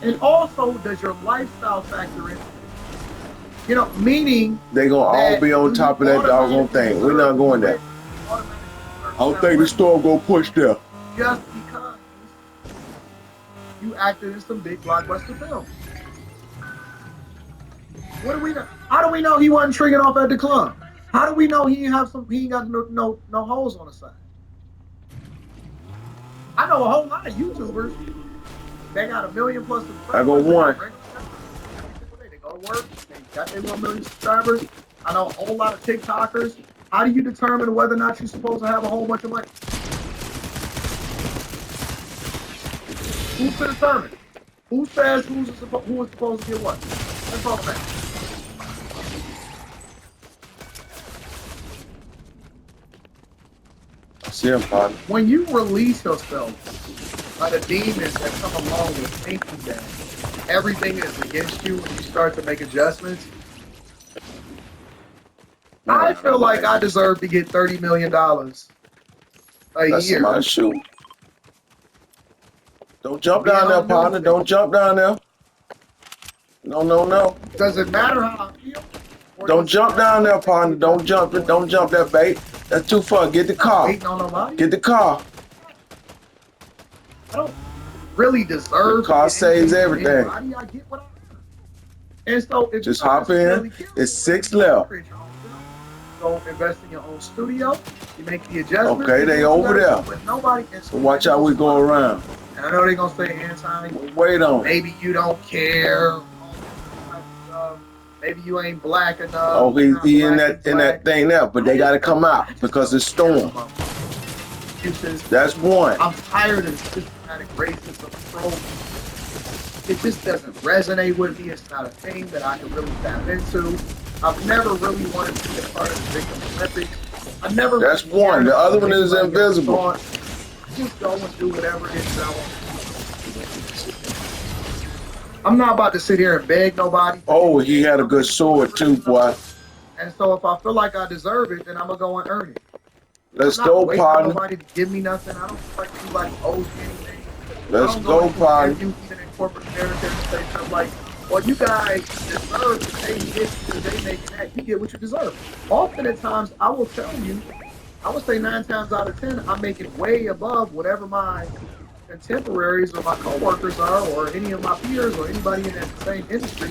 And also, does your lifestyle factor in? You know, meaning they gonna all be on top of that doggone thing. We're not going there. I don't think the store gonna push there. Just because you acted in some big blockbuster films. What do we know? How do we know he wasn't tricking off at the club? How do we know he ain't got no holes on the side? I know a whole lot of YouTubers. They got 1 million plus subscribers. I go one. They go to work. They got their 1 million subscribers. I know a whole lot of TikTokers. How do you determine whether or not you're supposed to have a whole bunch of money? Who's to determine? Who says who is supposed to get what? That's all that. When you release yourself by the demons that come along with thinking that everything is against you and you start to make adjustments, I feel like I deserve to get $30 million a year. Shoot. Don't jump down there, partner. Don't jump down there. No. Does it matter how I feel? Don't jump down there, partner. Don't jump that bait. That's too far. Get the car. Get the car. I don't really deserve. The car saves everything. How do I get what I And so if just hop in. It's 6 left. Go invest in your own studio. You make the adjustments. Okay, they over there. But nobody can. So watch how we go around. And I know they're gonna say anti. Wait on. Maybe you don't care. Maybe you ain't black enough. Oh, he in that thing now, but they gotta come out because it's storm. That's one. I'm tired of systematic racism. It just doesn't resonate with me. It's not a thing that I can really tap into. I've never really wanted to be a part of the Victim Olympics. I never. That's one. The other one is invisible. Just go and do whatever it is that I want. I'm not about to sit here and beg nobody. Oh, he had a good sword too, boy. And so if I feel like I deserve it, then I'm gonna go and earn it. Let's go, partner. Nobody to give me nothing. I don't feel like anybody owes me anything. Let's go, partner. Even in corporate America, and say something like, "Well, you guys deserve to pay this because they making that. You get what you deserve." Often at times, I will tell you, I would say 9 times out of 10, I'm making way above whatever my contemporaries or my coworkers are, or any of my peers, or anybody in that same industry,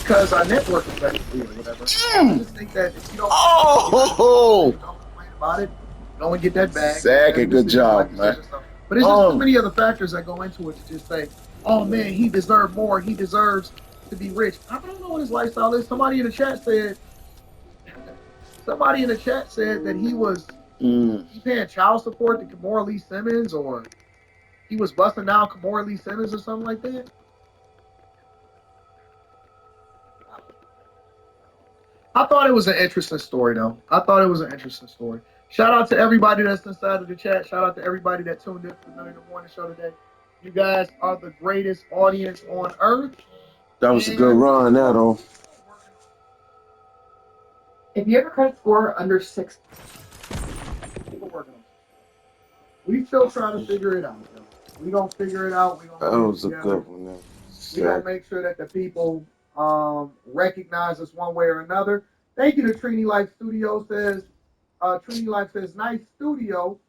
because I network effectively or whatever. I just think that if you don't, don't complain about it, go and get that bag. Second, good job, man. But it's just too many other factors that go into it to just say, "Oh man, he deserves more. He deserves to be rich." I don't know what his lifestyle is. Somebody in the chat said that he was he paying child support to Kimora Lee Simmons, or he was busting down Kimora Lee Simmons or something like that. I thought it was an interesting story, though. I thought it was an interesting story. Shout out to everybody that's inside of the chat. Shout out to everybody that tuned in for the None in the Morning show today. You guys are the greatest audience on earth. That was a good run, that though. If you have a credit score under 6, we still trying to figure it out. We gonna figure it out. That was a good one. We gonna make sure that the people recognize us one way or another. Thank you to Trini Life Studio says. Trini Life says, "Nice studio.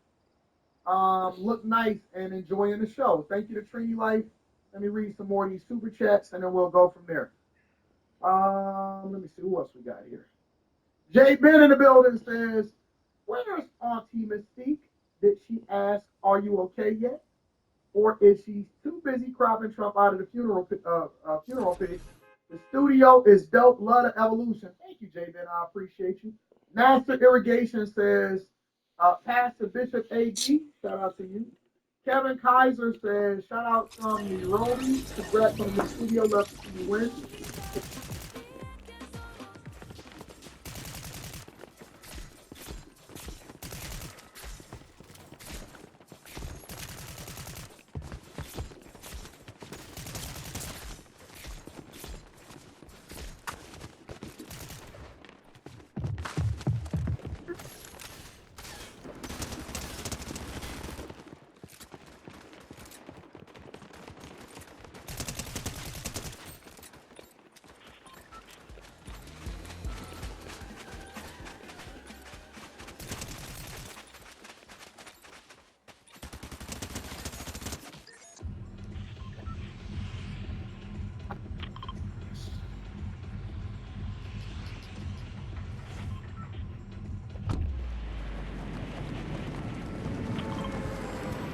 Look nice and enjoying the show." Thank you to Trini Life. Let me read some more of these super chats and then we'll go from there. Let me see who else we got here. Jay Ben in the building says, "Where's Auntie Mystique? Did she ask, 'Are you okay yet?' Or is she too busy cropping Trump out of the funeral pig? The studio is dope. Love the evolution." Thank you, Jay Ben. I appreciate you. Master Irrigation says, "Pastor Bishop AD, shout out to you. Kevin Kaiser says, shout out from Nairobi. Congrats on your studio. Love to see you win.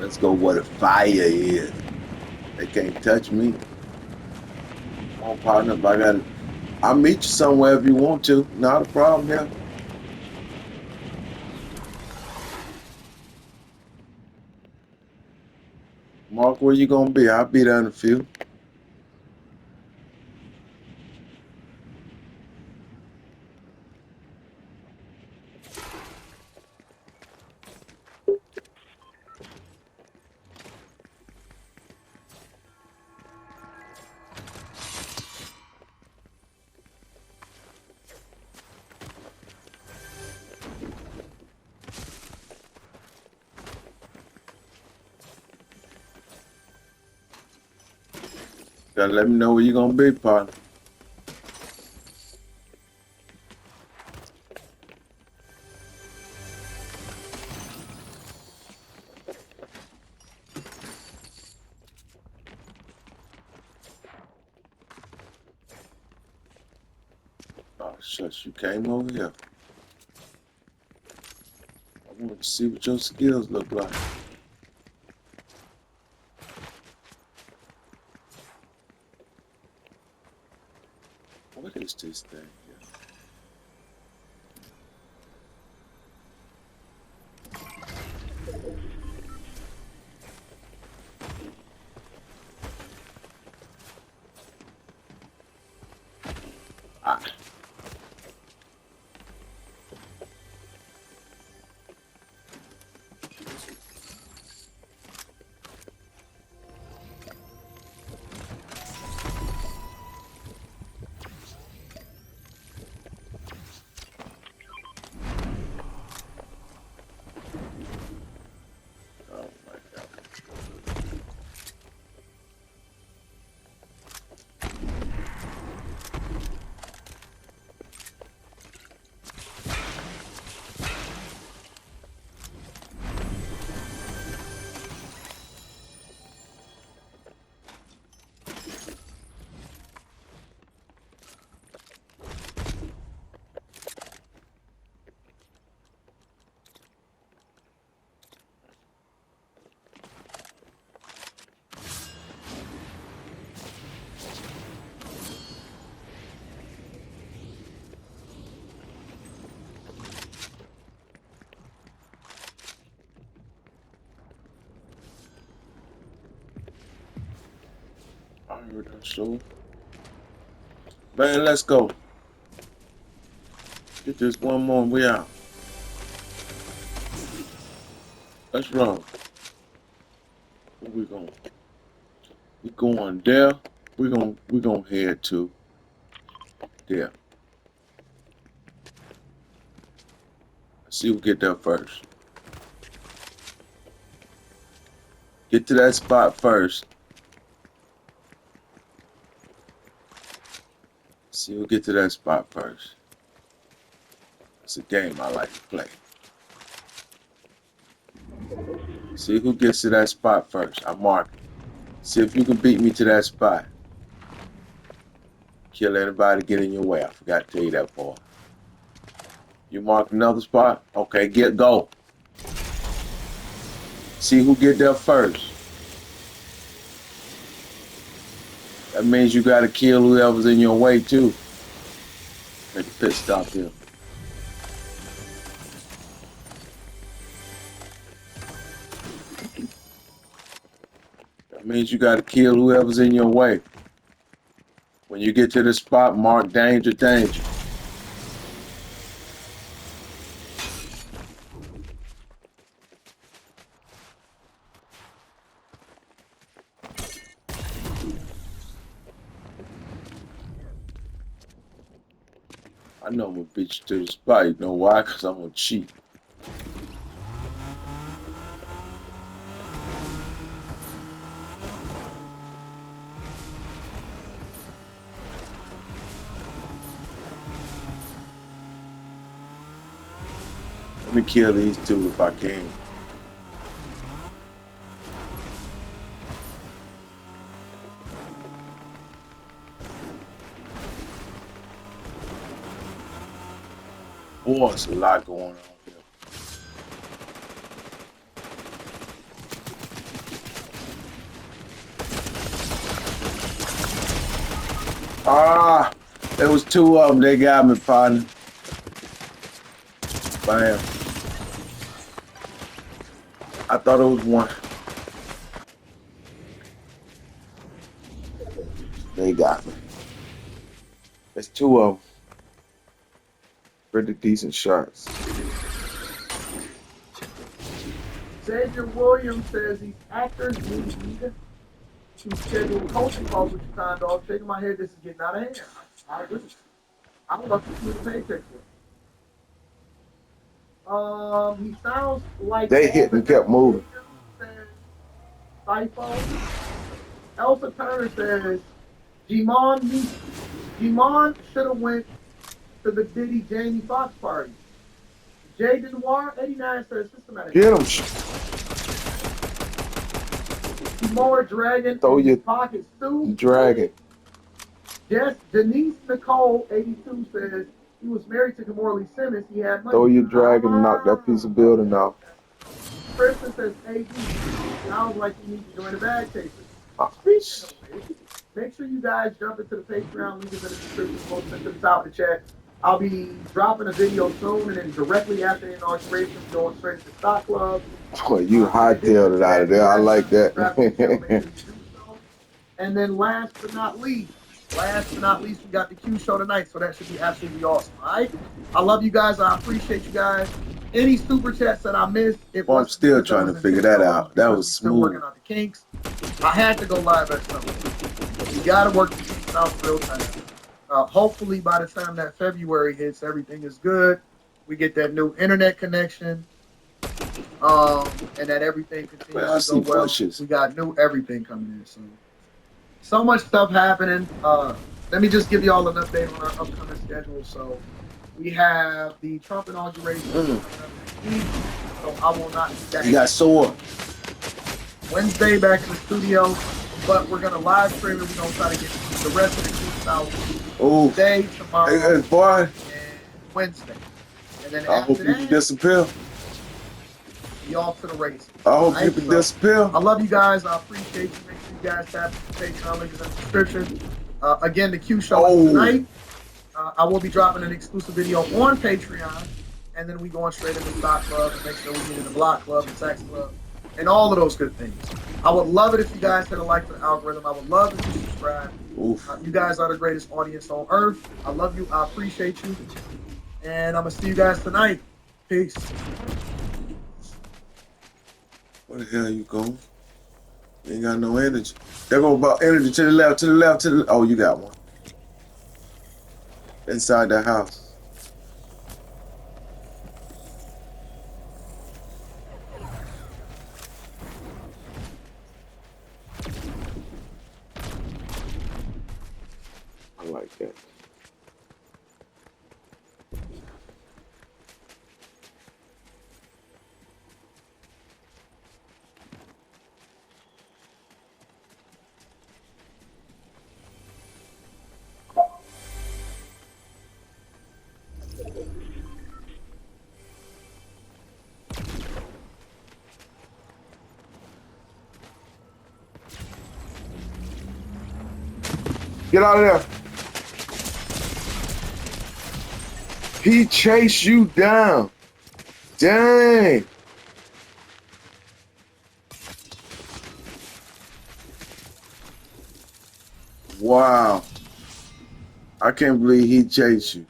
Let's go where the fire is. They can't touch me. Come on, partner. I'll meet you somewhere if you want to. Not a problem here. Mark, where you gonna be? I'll be there in a few. Gotta let me know where you gonna be, partner. Oh, shucks, you came over here. I want to see what your skills look like. What is this thing here? Ah. Oh my God. I heard that show. Man, let's go. Get this one more and we out. Let's run. Where we going? We going there. We gonna head to there. Let's see who get there first. Get to that spot first. See who get to that spot first. It's a game I like to play. See who gets to that spot first. I mark it. See if you can beat me to that spot. Kill anybody get in your way. I forgot to tell you that part. You mark another spot? Okay, go. See who get there first. That means you gotta kill whoever's in your way too. Make a pit stop here. means you got to kill whoever's in your way. When you get to the spot, mark danger, danger. I know I'm gonna beat you to the spot. You know why? Because I'm gonna cheat. Let me kill these two if I can. Boy, it's a lot going on here. Ah, there was two of them. They got me, partner. Bam. I thought it was one. They got me. There's two of them. Pretty decent shots. Xavier Williams says these actors need to schedule coaching calls with you, kind dog. Shaking my head, this is getting out of hand. I agree. I would love to see the paycheck for it. He sounds like They hit and kept moving. Typo. Elsa Turner says Jimon should have went to the Diddy Jamie Foxx party. Jay Denoir 89 says systematic. Get him. More dragon. Throw your pockets too. Dragon. Yes, Denise Nicole 82 says he was married to Kimberly Simmons. He had money. Throw your dragon and knock that piece of building off. Kristen says AD. Sounds like you need to join the bag chasers. Make sure you guys jump into the Patreon. Link is in the description. Post it to the top of the chat. I'll be dropping a video soon, and then directly after the inauguration, going straight to the stock club. Boy, you hightailed it out of there. I like that. And then last but not least, we got the Q show tonight, so that should be absolutely awesome. All right, I love you guys. I appreciate you guys. Any super chats that I missed, I'm still trying to figure that out. That was still smooth. working out the kinks. I had to go live at some point. You got to work the kinks out real time. Hopefully, by the time that February hits, everything is good. We get that new internet connection, and that everything continues to go well. We got new everything coming in. So much stuff happening. Let me just give you all an update on our upcoming schedule. So we have the Trump inauguration. So I will not be back. You got sore. Wednesday back in the studio, but we're gonna live stream it. We're gonna try to get the rest of the clips out today, tomorrow, boy. And Wednesday. And then I hope you can disappear. Be off to the races. I hope you can disappear. I love you guys. I appreciate you. Make sure you guys tap the Patreon link in the description. Again, the Q show is tonight. I will be dropping an exclusive video on Patreon, and then we going straight into the Stock Club and make sure we get in the Block Club and Tax Club and all of those good things. I would love it if you guys hit a like for the algorithm. I would love if you subscribe. You guys are the greatest audience on earth. I love you. I appreciate you. And I'm going to see you guys tonight. Peace. Where the hell are you going? You ain't got no energy. There go about energy to the left, to the left, to the left. Oh, you got one. Inside the house. I like that. Get out of there. He chased you down. Dang. Wow. I can't believe he chased you.